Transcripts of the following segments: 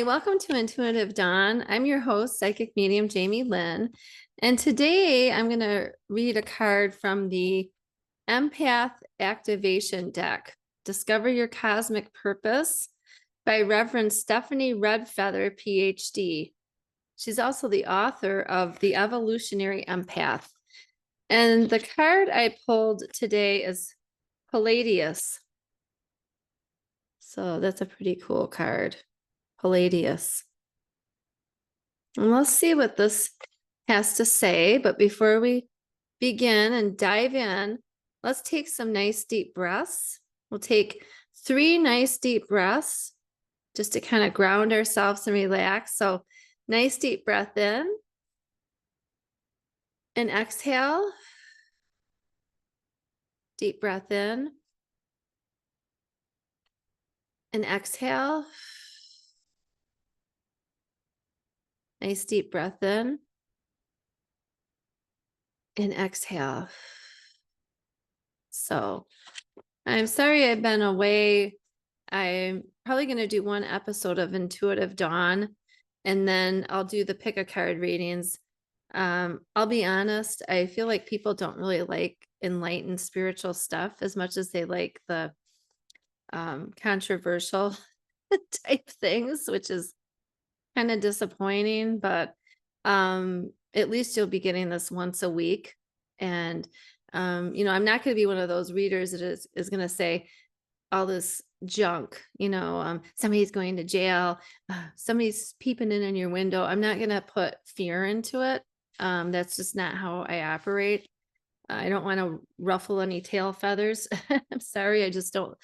Hi, welcome to Intuitive Dawn. I'm your host, Psychic Medium Jamie Lynn. And today I'm going to read a card from the Empath Activation Deck, Discover Your Cosmic Purpose by Reverend Stephanie Redfeather, PhD. She's also the author of The Evolutionary Empath. And the card I pulled today is Palladius. So that's a pretty cool card. Palladius. And let's see what this has to say. But before we begin and dive in, let's take some nice deep breaths. We'll take 3 nice deep breaths just to kind of ground ourselves and relax. So nice deep breath in and exhale. Deep breath in and exhale. Nice deep breath in and exhale. So I'm sorry I've been away. I'm probably going to do one episode of Intuitive Dawn, and then I'll do the pick a card readings. I'll be honest, I feel like people don't really like enlightened spiritual stuff as much as they like the controversial type things, which is kind of disappointing, but at least you'll be getting this once a week. And I'm not going to be one of those readers that is going to say all this junk, somebody's going to jail, somebody's peeping in your window. I'm not going to put fear into it. That's just not how I operate. I don't want to ruffle any tail feathers. I'm sorry. I just don't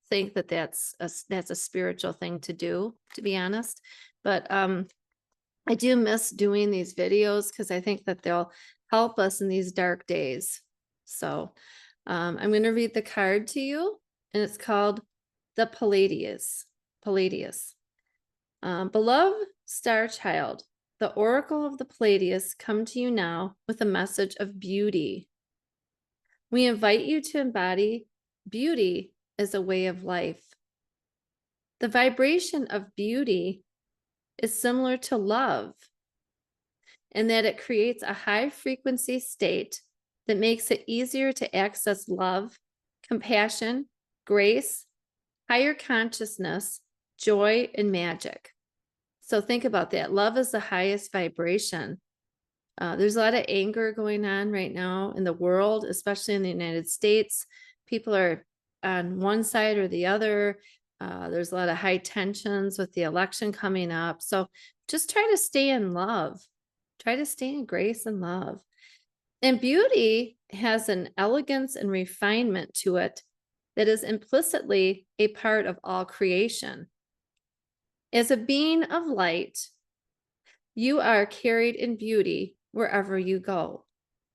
think that that's a spiritual thing to do, to be honest. But I do miss doing these videos because I think that they'll help us in these dark days. So I'm going to read the card to you, and it's called the Palladius. Beloved star child, the oracle of the Palladius come to you now with a message of beauty. We invite you to embody beauty as a way of life. The vibration of beauty is similar to love in that it creates a high frequency state that makes it easier to access love, compassion, grace, higher consciousness, joy, and magic. So think about that. Love is the highest vibration. There's a lot of anger going on right now in the world, especially in the United States. People are on one side or the other. There's a lot of high tensions with the election coming up. So just try to stay in love. Try to stay in grace and love. And beauty has an elegance and refinement to it that is implicitly a part of all creation. As a being of light, you are carried in beauty wherever you go.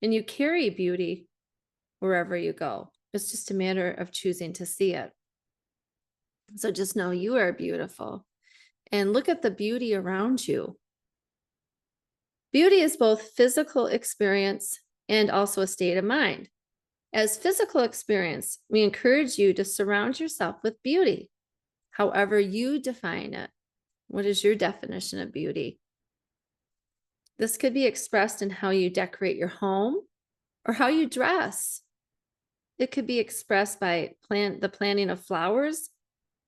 And you carry beauty wherever you go. It's just a matter of choosing to see it. So just know you are beautiful. And look at the beauty around you. Beauty is both physical experience and also a state of mind. As physical experience, we encourage you to surround yourself with beauty, however you define it. What is your definition of beauty? This could be expressed in how you decorate your home or how you dress. It could be expressed by the planting of flowers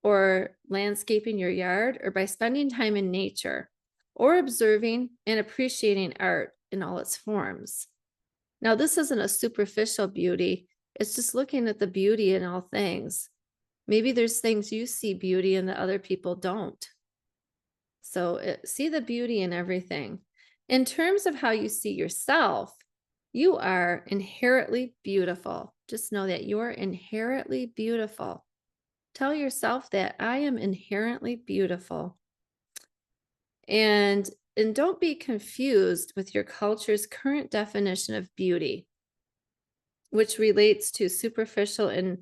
or landscaping your yard, or by spending time in nature or observing and appreciating art in all its forms. Now, this isn't a superficial beauty. It's just looking at the beauty in all things. Maybe there's things you see beauty in that other people don't. So see the beauty in everything. In terms of how you see yourself, you are inherently beautiful. Just know that you're inherently beautiful. Tell yourself that I am inherently beautiful. And don't be confused with your culture's current definition of beauty, which relates to superficial and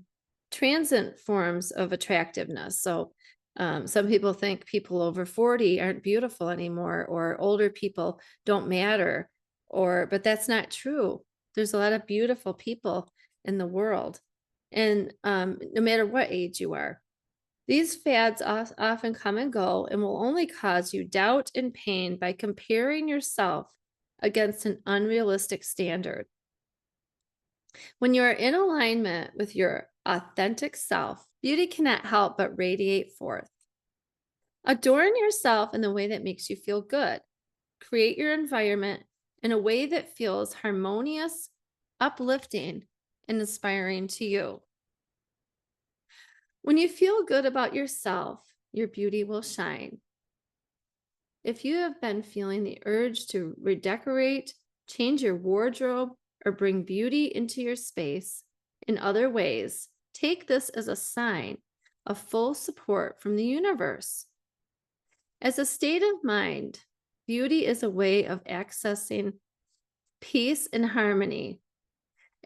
transient forms of attractiveness. So some people think people over 40 aren't beautiful anymore, or older people don't matter, but that's not true. There's a lot of beautiful people in the world. And no matter what age you are. These fads often come and go and will only cause you doubt and pain by comparing yourself against an unrealistic standard. When you are in alignment with your authentic self, beauty cannot help but radiate forth. Adorn yourself in the way that makes you feel good. Create your environment in a way that feels harmonious, uplifting, and inspiring to you. When you feel good about yourself, your beauty will shine. If you have been feeling the urge to redecorate, change your wardrobe, or bring beauty into your space in other ways, take this as a sign of full support from the universe. As a state of mind, beauty is a way of accessing peace and harmony.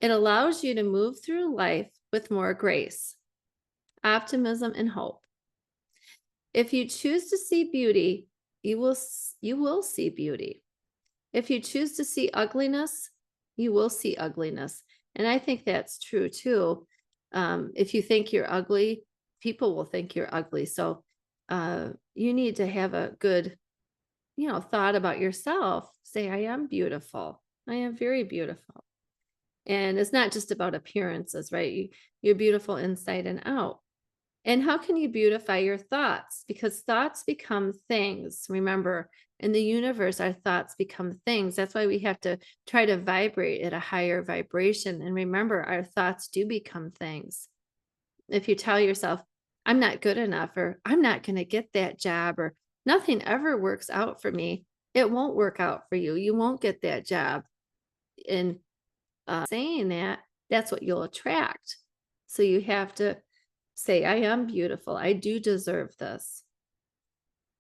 It allows you to move through life with more grace, optimism, and hope. If you choose to see beauty, you will see beauty. If you choose to see ugliness, you will see ugliness. And I think that's true too. If you think you're ugly, people will think you're ugly. So you need to have a good, thought about yourself. Say, I am beautiful. I am very beautiful. And it's not just about appearances, right? You're beautiful inside and out. And how can you beautify your thoughts? Because thoughts become things. Remember, in the universe, our thoughts become things. That's why we have to try to vibrate at a higher vibration. And remember, our thoughts do become things. If you tell yourself, I'm not good enough, or I'm not going to get that job, or nothing ever works out for me, it won't work out for you. You won't get that job. And saying that, that's what you'll attract. So you have to say, I am beautiful. I do deserve this.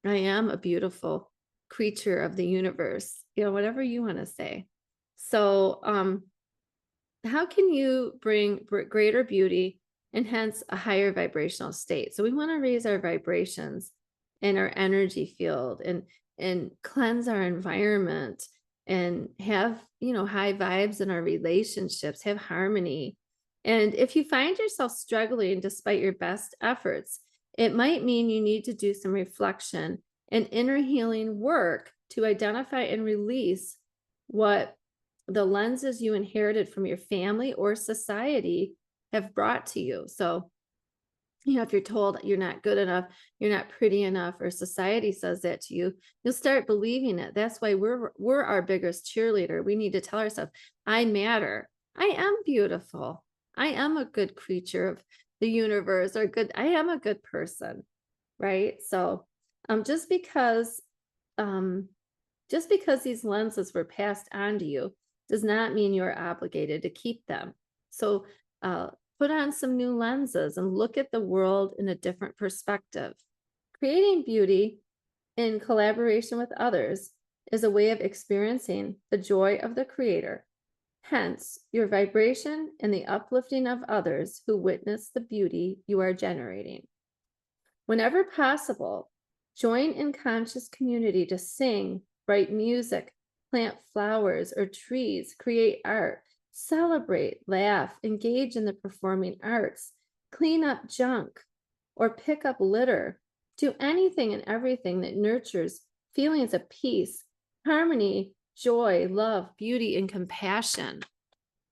I am a beautiful creature of the universe, whatever you want to say. So, how can you bring greater beauty and hence a higher vibrational state? So we want to raise our vibrations and our energy field and cleanse our environment and have, high vibes in our relationships, have harmony. And if you find yourself struggling despite your best efforts, it might mean you need to do some reflection and inner healing work to identify and release what the lenses you inherited from your family or society have brought to you. So, if you're told you're not good enough, you're not pretty enough, or society says that to you, you'll start believing it. That's why we're our biggest cheerleader. We need to tell ourselves, I matter. I am beautiful. I am a good creature of the universe, or I am a good person, right? So, just because these lenses were passed on to you does not mean you're obligated to keep them. So, put on some new lenses and look at the world in a different perspective. Creating beauty in collaboration with others is a way of experiencing the joy of the Creator. Hence, your vibration and the uplifting of others who witness the beauty you are generating. Whenever possible, join in conscious community to sing, write music, plant flowers or trees, create art, celebrate, laugh, engage in the performing arts, clean up junk, or pick up litter. Do anything and everything that nurtures feelings of peace, harmony, joy, love, beauty, and compassion.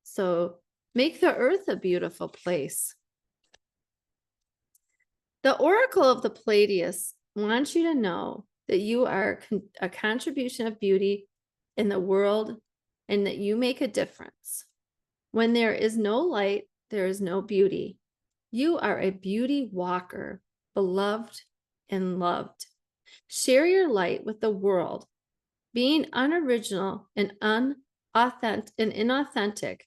So make the earth a beautiful place. The Oracle of the Pleiades wants you to know that you are a contribution of beauty in the world and that you make a difference. When there is no light, there is no beauty. You are a beauty walker, beloved and loved. Share your light with the world. Being unoriginal and inauthentic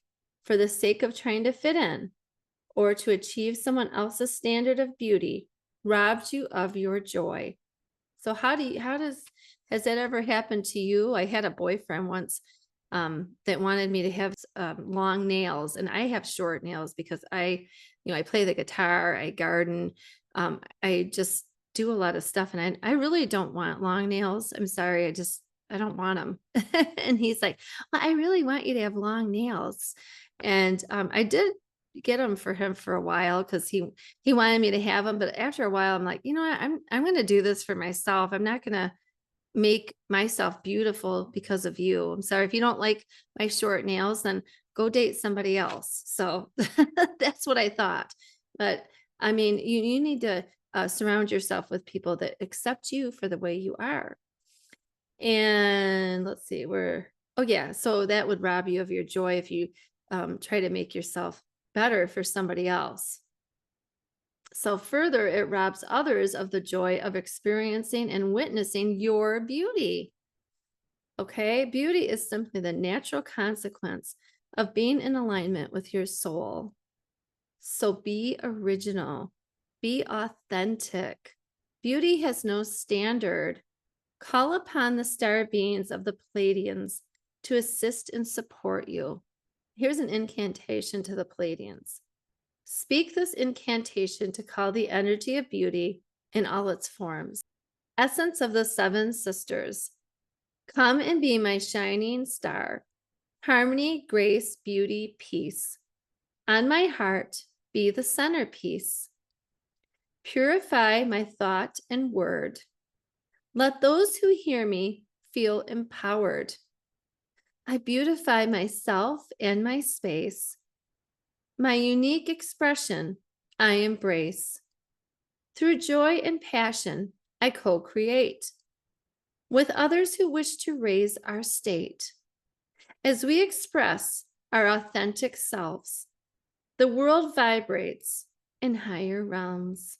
for the sake of trying to fit in or to achieve someone else's standard of beauty robs you of your joy. So has that ever happened to you? I had a boyfriend once that wanted me to have long nails, and I have short nails because I play the guitar, I garden, I just do a lot of stuff, and I really don't want long nails. I'm sorry, I don't want them. And he's like, well, I really want you to have long nails. And I did get them for him for a while because he wanted me to have them. But after a while, I'm like, you know what? I'm going to do this for myself. I'm not going to make myself beautiful because of you. I'm sorry if you don't like my short nails, then go date somebody else. So that's what I thought. But I mean, you need to surround yourself with people that accept you for the way you are. And let's see, oh yeah, so that would rob you of your joy if you try to make yourself better for somebody else. So further, it robs others of the joy of experiencing and witnessing your beauty. Okay, beauty is simply the natural consequence of being in alignment with your soul. So be original, be authentic. Beauty has no standard. Call upon the star beings of the Pleiadians to assist and support you. Here's an incantation to the Pleiadians. Speak this incantation to call the energy of beauty in all its forms. Essence of the seven sisters, come and be my shining star. Harmony, grace, beauty, peace. On my heart, be the centerpiece. Purify my thought and word. Let those who hear me feel empowered. I beautify myself and my space. My unique expression I embrace. Through joy and passion, I co-create with others who wish to raise our state. As we express our authentic selves, the world vibrates in higher realms.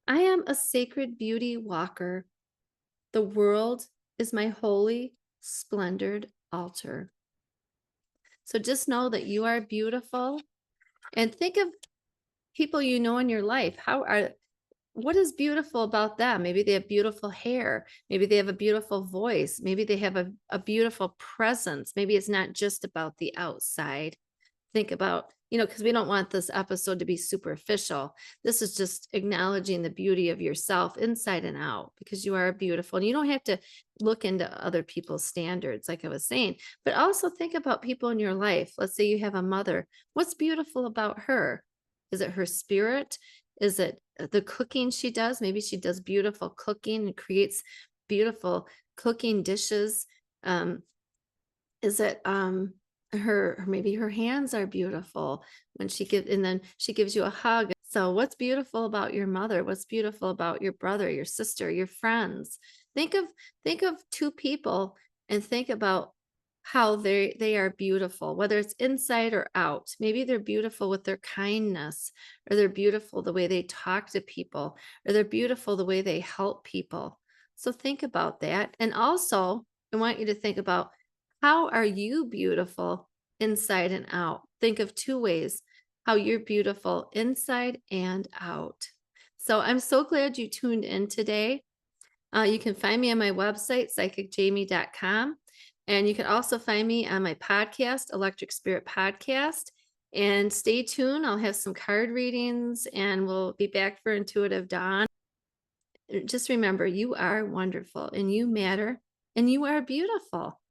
I am a sacred beauty walker. The world is my holy, splendored altar. So just know that you are beautiful, and think of people you know in your life. What is beautiful about them? Maybe they have beautiful hair. Maybe they have a beautiful voice. Maybe they have a beautiful presence. Maybe it's not just about the outside. Think about, because we don't want this episode to be superficial. This is just acknowledging the beauty of yourself inside and out, because you are beautiful. And you don't have to look into other people's standards, like I was saying, but also think about people in your life. Let's say you have a mother. What's beautiful about her? Is it her spirit? Is it the cooking she does? Maybe she does beautiful cooking and creates beautiful cooking dishes. Is it maybe her hands are beautiful when and then she gives you a hug. So what's beautiful about your mother? What's beautiful about your brother, your sister, your friends? Think of two people and think about how they are beautiful, whether it's inside or out. Maybe they're beautiful with their kindness, or they're beautiful the way they talk to people, or they're beautiful the way they help people. So think about that. And also, I want you to think about, how are you beautiful inside and out? Think of two ways how you're beautiful inside and out. So I'm so glad you tuned in today. You can find me on my website, psychicjamie.com. And you can also find me on my podcast, Electric Spirit Podcast. And stay tuned. I'll have some card readings, and we'll be back for Intuitive Dawn. Just remember, you are wonderful, and you matter, and you are beautiful.